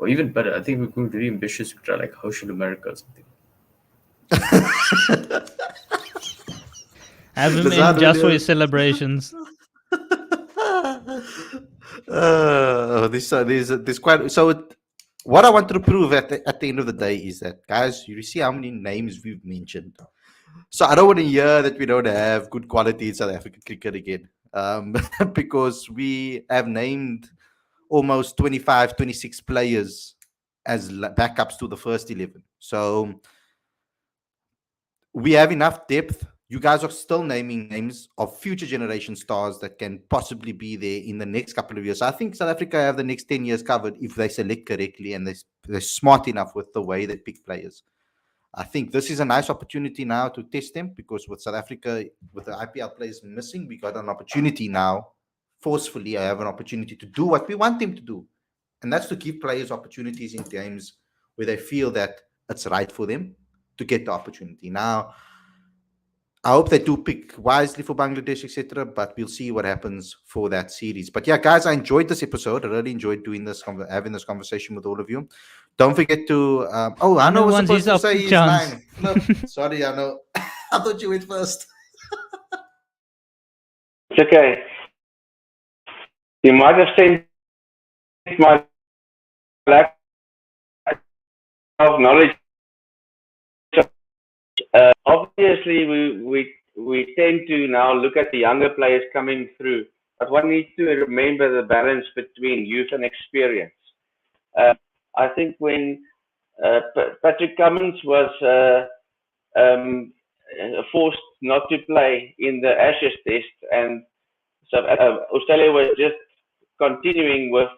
Or even better, I think we're going really ambitious. We try like Hoshul America or something. Have him in just for his celebrations. This quite so. What I want to prove at the end of the day is that, guys, you see how many names we've mentioned. So I don't want to hear that we don't have good quality in South African cricket again, because we have named almost 25, 26 players as backups to the first 11. So we have enough depth. You guys are still naming names of future generation stars that can possibly be there in the next couple of years. I think South Africa have the next 10 years covered if they select correctly and they're smart enough with the way they pick players. I think this is a nice opportunity now to test them, because with South Africa, with the IPL players missing, we got an opportunity now. Forcefully, I have an opportunity to do what we want them to do. And that's to give players opportunities in games where they feel that it's right for them to get the opportunity. Now, I hope they do pick wisely for Bangladesh, etc. But we'll see what happens for that series. But yeah, guys, I enjoyed this episode. I really enjoyed doing this, having this conversation with all of you. Don't forget to. I know. I was wants supposed his to say his chance. name. No, sorry, I know. I thought you went first. It's okay. You might have seen my lack of knowledge. Obviously, we tend to now look at the younger players coming through, but one needs to remember the balance between youth and experience. I think when Patrick Cummins was forced not to play in the Ashes Test, and so Australia was just continuing with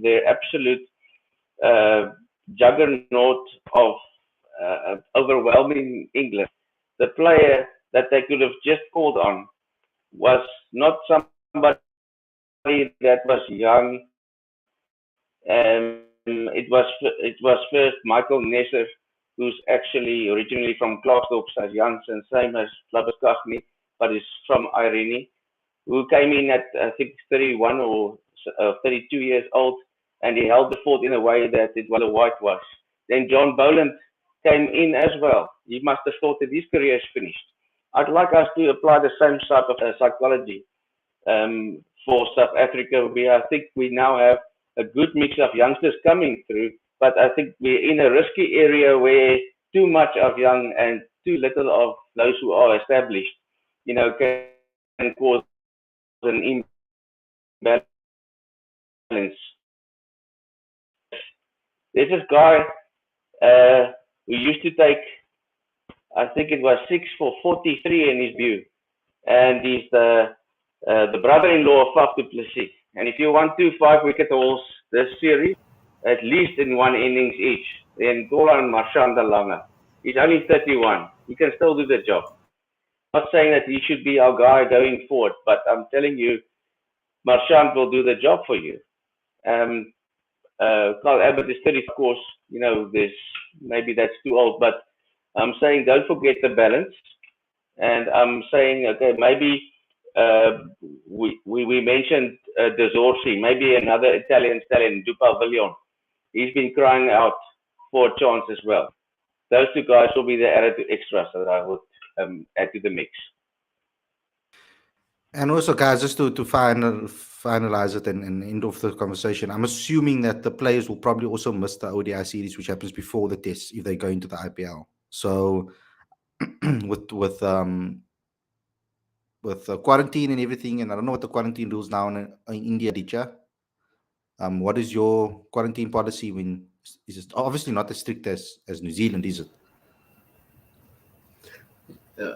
their absolute juggernaut of overwhelming England. The player that they could have just called on was not somebody that was young. It was first Michael Nesser, who's actually originally from Klerksdorp, as Janssen, same as Labuskagni, but is from Irene, who came in at I think 31 or 32 years old, and he held the fort in a way that it was a whitewash. Then John Boland came in as well. He must have thought that his career is finished. I'd like us to apply the same type of psychology for South Africa. I think we now have a good mix of youngsters coming through, but I think we're in a risky area where too much of young and too little of those who are established, can cause an imbalance. There's this guy who used to take, I think it was 6 for 43 in his view, and he's the brother-in-law of Faf du Plessis. And if you want 2 5-wicket hauls this series, at least in one innings each, then Golan Marchand Lange. He's only 31. He can still do the job. I'm not saying that he should be our guy going forward, but I'm telling you, Marchand will do the job for you. Carl Abbott is 30, of course. Maybe that's too old, but I'm saying don't forget the balance. And I'm saying, okay, maybe we mentioned De Zorzi, maybe another Italian stallion, Dupavillon. He's been crying out for a chance as well. Those 2 guys will be the added extras that I would add to the mix. And also, guys, just to finalize it and end off the conversation, I'm assuming that the players will probably also miss the ODI series, which happens before the test if they go into the IPL. So with quarantine and everything, and I don't know what the quarantine rules now in India, Dicha. What is your quarantine policy? Is it obviously not as strict as New Zealand, is it?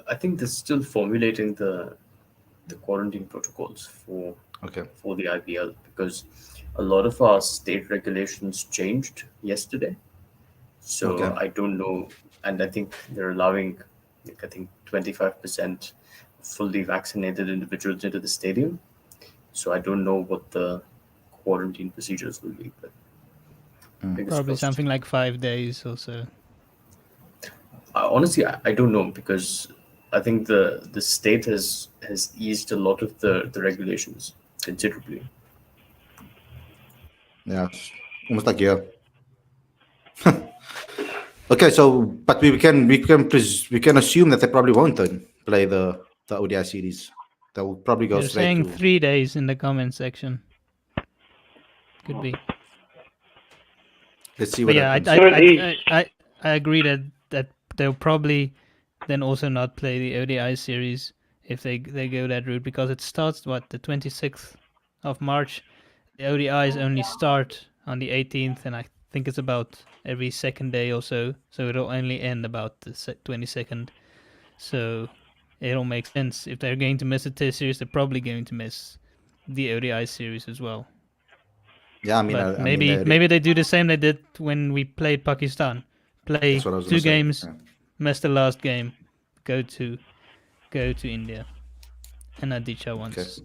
I think they're still formulating the quarantine protocols for the IPL, because a lot of our state regulations changed yesterday. So I don't know, and I think they're allowing, 25% fully vaccinated individuals into the stadium. So I don't know what the quarantine procedures will be, but probably something like 5 days or so. Honestly, I don't know, because I think the state has eased a lot of the regulations considerably. Yeah, almost like here. Okay, so but we can assume that they probably won't then play the ODI series. They will probably go They're straight saying to 3 days in the comment section. Could be. Let's see But what yeah, happens. I agree that they'll probably then also not play the ODI series if they go that route, because it starts the 26th of March. The ODIs only start on the 18th, and I think it's about every second day or so. So it'll only end about the 22nd. So it'll make sense. If they're going to miss a test series, they're probably going to miss the ODI series as well. Yeah, But maybe they do the same they did when we played Pakistan. Play 2 games, miss the last game, go to India, and Aditya wants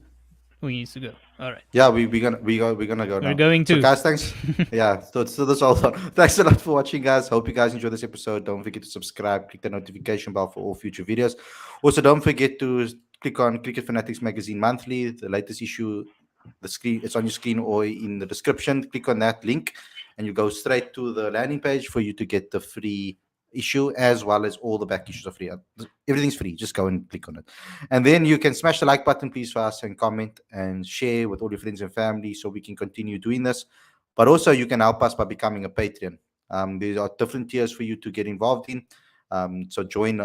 we need to go. All right. Yeah, we're gonna go We're now. going So to. guys, thanks. Yeah, so that's all. Thanks a lot for watching, guys. Hope you guys enjoyed this episode. Don't forget to subscribe, click the notification bell for all future videos. Also, don't forget to click on Cricket Fanatics Magazine Monthly, the latest issue. The screen, it's on your screen or in the description. Click on that link, and you go straight to the landing page for you to get the free issue as well as all the back issues are free. Everything's free. Just go and click on it. And then you can smash the like button, please, for us, and comment and share with all your friends and family so we can continue doing this. But also, you can help us by becoming a Patreon. There are different tiers for you to get involved in. So join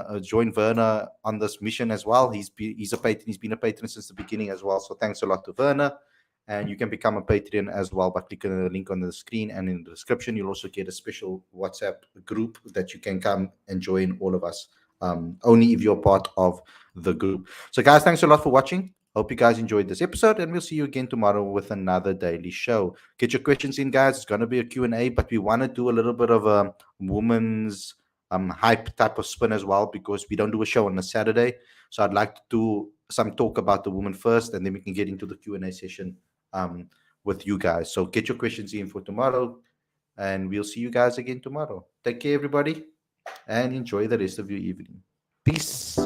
Werner on this mission as well. He's a patron. He's been a patron since the beginning as well. So thanks a lot to Werner. And you can become a Patreon as well by clicking on the link on the screen and in the description. You'll also get a special WhatsApp group that you can come and join all of us. Only if you're part of the group. So, guys, thanks a lot for watching. Hope you guys enjoyed this episode, and we'll see you again tomorrow with another daily show. Get your questions in, guys. It's going to be a Q&A, but we want to do a little bit of a woman's hype type of spin as well, because we don't do a show on a Saturday. So I'd like to do some talk about the woman first, and then we can get into the Q&A session with you guys. So get your questions in for tomorrow, and we'll see you guys again tomorrow. Take care, everybody, and enjoy the rest of your evening. Peace.